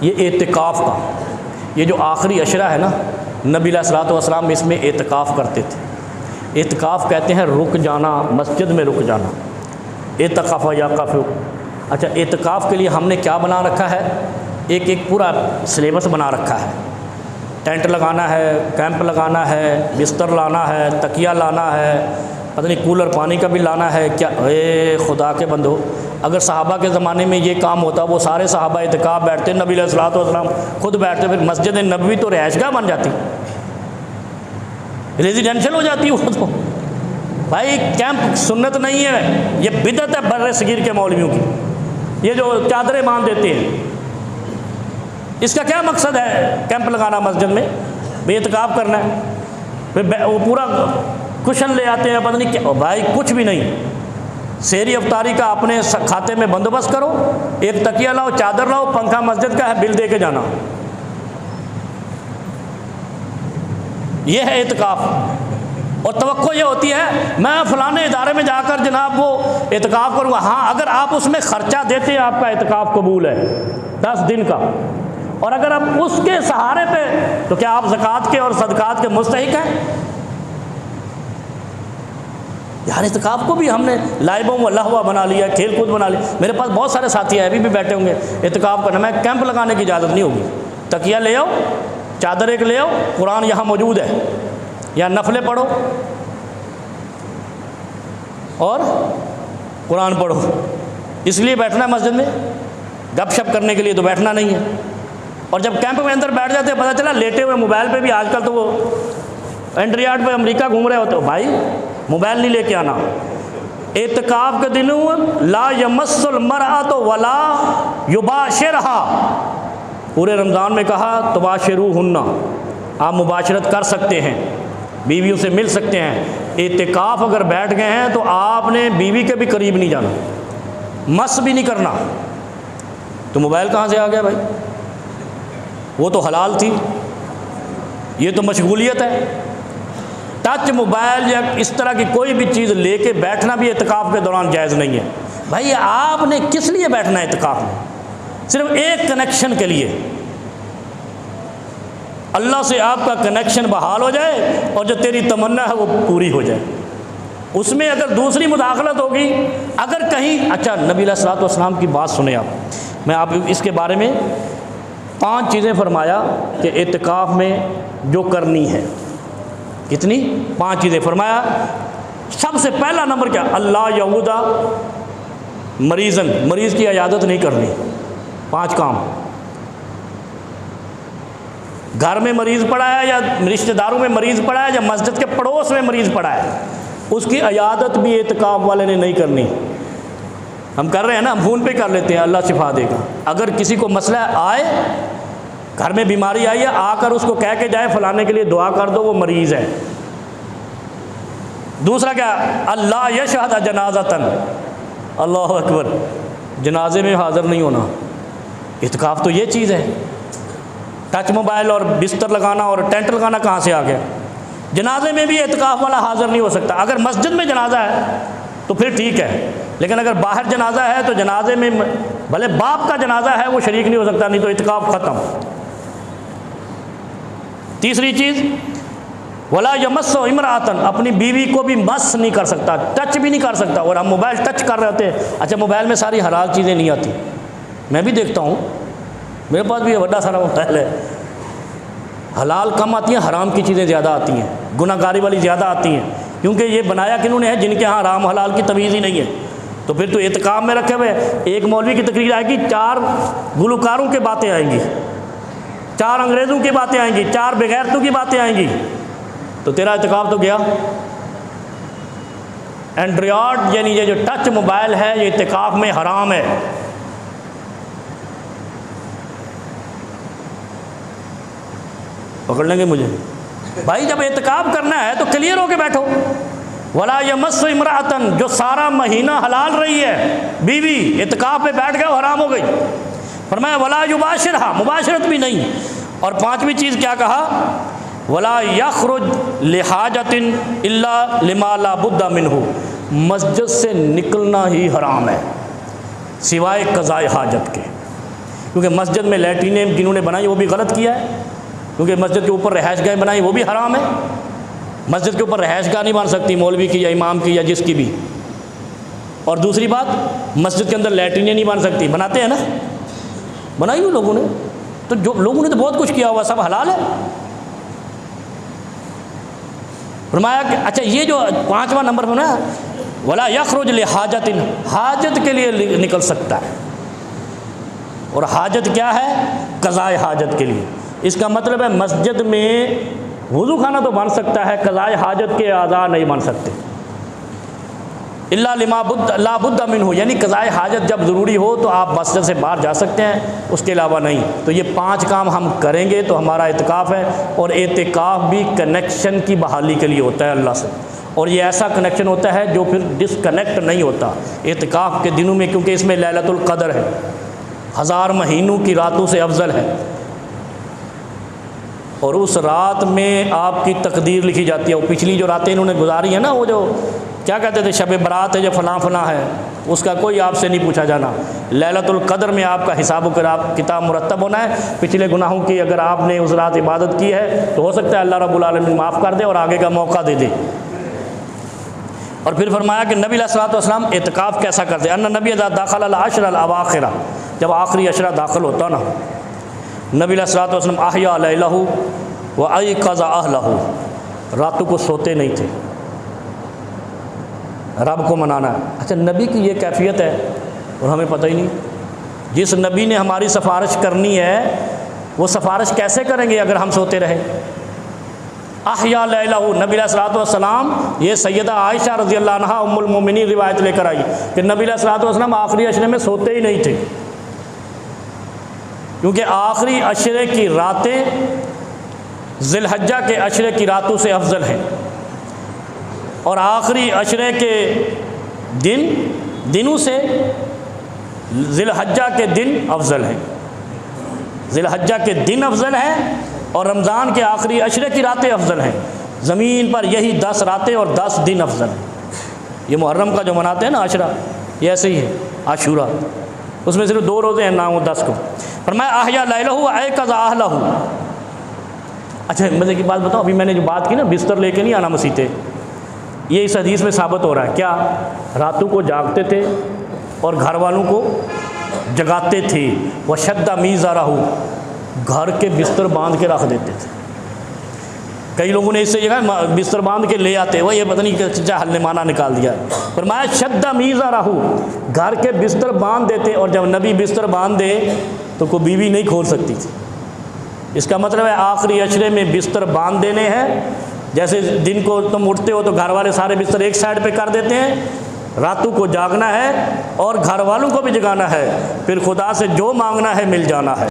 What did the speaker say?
ये एतिकाफ़ का, ये जो आखिरी अशरा है ना, नबी अलैहिस्सलातु वस्सलाम इसमें एतिकाफ़ करते थे। एतिकाफ़ कहते हैं रुक जाना, मस्जिद में रुक जाना। एतिकाफ़ या काफ़। अच्छा, एतिकाफ़ के लिए हमने क्या बना रखा है, एक एक पूरा सिलेबस बना रखा है। टेंट लगाना है, कैंप लगाना है, बिस्तर लाना है, तकिया लाना है, पता नहीं कूलर पानी का भी लाना है क्या। ए खुदा के बंदो, अगर सहाबा के ज़माने में ये काम होता, वो सारे सहाबा इत्काफ़ बैठते, नबी अलैहिस्सलातु वस्सलाम खुद बैठते, फिर मस्जिद नबवी तो रिहाइशगाह बन जाती, रेजिडेंशियल हो जाती वो तो। भाई कैंप सुन्नत नहीं है, ये बिदअत है बर्रे सगीर के मौलवियों की। ये जो चादरें बांध देते हैं, इसका क्या मकसद है कैंप लगाना मस्जिद में? बेइत्काफ़ करना है। फिर वो पूरा कुशन ले आते हैं, पता नहीं क्या। भाई कुछ भी नहीं, सहरी अफ्तारी का अपने खाते में बंदोबस्त करो, एक तकिया लाओ, चादर लाओ, पंखा मस्जिद का है, बिल दे के जाना। यह है इत्काफ़। और तवक्को ये होती है मैं फ़लाने इदारे में जाकर जनाब वो इत्काफ़ करूँगा। हाँ, अगर आप उसमें ख़र्चा देते हैं आपका इत्काफ़ कबूल है 10 दिन का। और अगर आप उसके सहारे पे, तो क्या आप ज़कात के और सदकात के मुस्तहिक हैं? यार इत्काफ़ को भी हमने लाइबों व लहवा बना लिया, खेल कूद बना लिया। मेरे पास बहुत सारे साथी हैं, अभी भी बैठे होंगे इत्काफ़ करना। मैं कैंप लगाने की इजाज़त नहीं होगी। तकिया ले आओ, चादर एक ले आओ, कुरान यहाँ मौजूद है, या नफले पढ़ो और कुरान पढ़ो। इसलिए बैठना है मस्जिद में, गपशप करने के लिए तो बैठना नहीं है। और जब कैंप में अंदर बैठ जाते हैं, पता चला लेटे हुए मोबाइल पे भी, आजकल तो वो एंट्रीयार्ड पे अमेरिका घूम रहे होते हो। भाई मोबाइल नहीं लेके आना। इत्काफ़ के दिनों ला यमस्सुल मरअत वला युबाशिरहा, पूरे रमज़ान में कहा तुबाशिरूहुन्ना, आप मुबाशरत कर सकते हैं, बीवियों से मिल सकते हैं। इत्काफ़ अगर बैठ गए हैं तो आपने बीवी के भी करीब नहीं जाना, मस भी नहीं करना। तो मोबाइल कहाँ से आ गया भाई? वो तो हलाल थी, ये तो मशगूलियत है। टच मोबाइल या इस तरह की कोई भी चीज़ लेके बैठना भी इत्काफ़ के दौरान जायज़ नहीं है। भाई आपने किस लिए बैठना है इत्काफ़ में? सिर्फ एक कनेक्शन के लिए, अल्लाह से आपका कनेक्शन बहाल हो जाए और जो तेरी तमन्ना है वो पूरी हो जाए। उसमें अगर दूसरी मुदाखलत होगी, अगर कहीं, अच्छा नबी अलैहिस्सलातु वस्सलाम की बात सुने आप, मैं आप इसके बारे में 5 चीज़ें फरमाया कि इत्काफ़ में जो करनी है। कितनी? 5 चीज़ें फरमाया। सबसे पहला नंबर क्या? अल्लाह यऊदा मरीज़न, मरीज़ की इयादत नहीं करनी। 5 काम। घर में मरीज़ पड़ा है या रिश्तेदारों में मरीज़ पड़ा है या मस्जिद के पड़ोस में मरीज़ पड़ा है, उसकी इयादत भी इत्काफ़ वाले ने नहीं करनी। हम कर रहे हैं ना, हम फ़ोन पे कर लेते हैं, अल्लाह शिफा देगा। अगर किसी को मसला आए, घर में बीमारी आई है, आकर उसको कह के जाए फलाने के लिए दुआ कर दो, वो मरीज़ है। दूसरा क्या? अल्लाह यशहद जनाज़तन, अल्लाह अकबर, जनाजे में हाज़िर नहीं होना। इत्काफ़ तो ये चीज़ है। टच मोबाइल और बिस्तर लगाना और टेंट लगाना कहाँ से आ गया? जनाजे में भी इत्काफ़ वाला हाज़िर नहीं हो सकता। अगर मस्जिद में जनाजा है तो फिर ठीक है, लेकिन अगर बाहर जनाजा है तो जनाजे में भले बाप का जनाजा है वो शरीक नहीं हो सकता, नहीं तो इत्काफ़ ख़त्म। तीसरी चीज़, वला यमस्सु इमरातन, अपनी बीवी को भी मस नहीं कर सकता, टच भी नहीं कर सकता। और हम मोबाइल टच कर रहे होते हैं। अच्छा, मोबाइल में सारी हलाल चीज़ें नहीं आती, मैं भी देखता हूँ, मेरे पास भी बड़ा सारा मोबाइल है। हलाल कम आती हैं, हराम की चीज़ें ज़्यादा आती हैं, गुनाहगारी वाली ज़्यादा आती हैं, क्योंकि ये बनाया किन्होंने है? जिनके यहाँ हराम हलाल की तमीज़ ही नहीं है। तो फिर तो इत्काफ़ में रखे हुए, एक मौलवी की तकरीर आएगी, 4 गुलकारों की बातें आएंगी, 4 अंग्रेज़ों की बातें आएंगी, 4 बेगैरतों की बातें आएंगी, तो तेरा इत्काफ़ तो गया। एंड्रॉयड यानी ये जो टच मोबाइल है, ये इत्काफ़ में हराम है। पकड़ लेंगे मुझे भाई? जब इत्काफ़ करना है तो क्लियर होके बैठो। वला यमस्सु इमरातन, जो सारा महीना हलाल रही है बीवी, इत्काफ़ में बैठ गया, हराम हो गई। फरमाया वला युबाशिरहा, मुबाशरत भी नहीं। और 5वीं चीज़ क्या कहा? वला यखरुज लिहाजतिन इल्ला लिमा ला बुद्दा मिन्हु, मस्जिद से निकलना ही हराम है सिवाय क़ज़ाए हाजत के। क्योंकि मस्जिद में लैट्रीनें जिन्होंने बनाई वो भी गलत किया है, क्योंकि मस्जिद के ऊपर रहायशगाहें बनाई वो भी हराम है। मस्जिद के ऊपर रहायशगाह नहीं बन सकती मौलवी की या इमाम की या जिसकी भी। और दूसरी बात, मस्जिद के अंदर लैट्रीनें नहीं बन सकती, बनाते हैं ना, बनाई हुई लोगों ने। तो जो लोगों ने तो बहुत कुछ किया हुआ, सब हलाल है। फरमाया कि अच्छा ये जो 5वां नंबर है ना, वला यखरुज ले हाजतिन, हाजत के लिए निकल सकता है। और हाजत क्या है? कज़ाए हाजत के लिए। इसका मतलब है मस्जिद में वुज़ू खाना तो बन सकता है, कज़ाए हाजत के आज़ा नहीं बन सकते। इल्ला लिमा ला बुद्दा मिन्हु, यानी कज़ाए हाजत जब ज़रूरी हो तो आप मस्जिद से बाहर जा सकते हैं, उसके अलावा नहीं। तो ये 5 काम हम करेंगे तो हमारा इत्काफ़ है। और इत्काफ़ भी कनेक्शन की बहाली के लिए होता है अल्लाह से, और ये ऐसा कनेक्शन होता है जो फिर डिसकनेक्ट नहीं होता इत्काफ़ के दिनों में, क्योंकि इसमें लैलतुल क़द्र है, 1000 महीनों की रातों से अफजल है। और उस रात में आपकी तकदीर लिखी जाती है। वो पिछली जो रातें इन्होंने गुजारी है ना, वो जो क्या कहते थे, शब बरात है, जो फ़लाँ फ़लाँ है, उसका कोई आपसे नहीं पूछा जाना। लैलतुल क़द्र में आपका हिसाब किताब मुरतब होना है। पिछले गुनाहों की अगर आपने उस रात इबादत की है तो हो सकता है अल्लाह रब्बुल आलमीन माफ़ कर दे और आगे का मौका दे दे। और फिर फरमाया कि नबी अलैहिस्सलातु वस्सलाम इत्काफ़ कैसा करते? अन्ना नबी दाखिल अल अशर अल अवाखिर, जब आखिरी अशरा दाखिल होता ना, नबी अलैहिस्सलातु वस्सलाम अहया लैलहु व अयक़ज़ा अहलहु, रातों को सोते नहीं थे, रब को मनाना है। अच्छा, नबी की ये कैफियत है और हमें पता ही नहीं। जिस नबी ने हमारी सिफारिश करनी है वो सिफारिश कैसे करेंगे अगर हम सोते रहे? अहया लैलहु, नबी अलैहिस्सलातु वस्सलाम, ये सैयदा आयशा रज़ियल्लाहु अन्हा उम्मुल मोमिनीन रिवायत लेकर आई कि नबी अलैहिस्सलातु वस्सलाम आखिरी अशरे में सोते ही नहीं थे, क्योंकि आखिरी अशरे की रातें ज़िलहज्जा के अशरे की रातों से अफजल हैं, और आखिरी अशरे के दिनों से ज़िलहज्जा के दिन अफजल हैं। ज़िलहज्जा के दिन अफजल हैं और रमज़ान के आखिरी अशरे की रातें अफजल हैं। ज़मीन पर यही 10 रातें और 10 दिन अफजल हैं। ये मुहर्रम का जो मनाते हैं ना अशरा, ये ऐसे ही है। आशूरा, उसमें सिर्फ 2 रोज़े हैं, ना वो 10 को। फरमाया अहया लैलहु व अयक़ज़ा अहलहु। अच्छा, मज़े की बात बताओ, अभी मैंने जो बात की ना, बिस्तर लेके नहीं आना मसीते, ये इस हदीस में साबित हो रहा है। क्या? रातों को जागते थे और घर वालों को जगाते थे। वह शद्दा मीज़ारहु, घर के बिस्तर बांध के रख देते थे। कई लोगों ने इससे जगह बिस्तर बांध के ले आते, वह ये पता नहीं क्या हल्ले माना निकाल दिया। फरमाया शद्दा मीज़ारहु, घर के बिस्तर बांध देते, और जब नबी बिस्तर बांध दे तो कोई बीवी नहीं खोल सकती थी। इसका मतलब है आखिरी अशरे में बिस्तर बांध देने हैं। जैसे दिन को तुम उठते हो तो घर वाले सारे बिस्तर एक साइड पे कर देते हैं, रातों को जागना है और घर वालों को भी जगाना है, फिर खुदा से जो मांगना है मिल जाना है।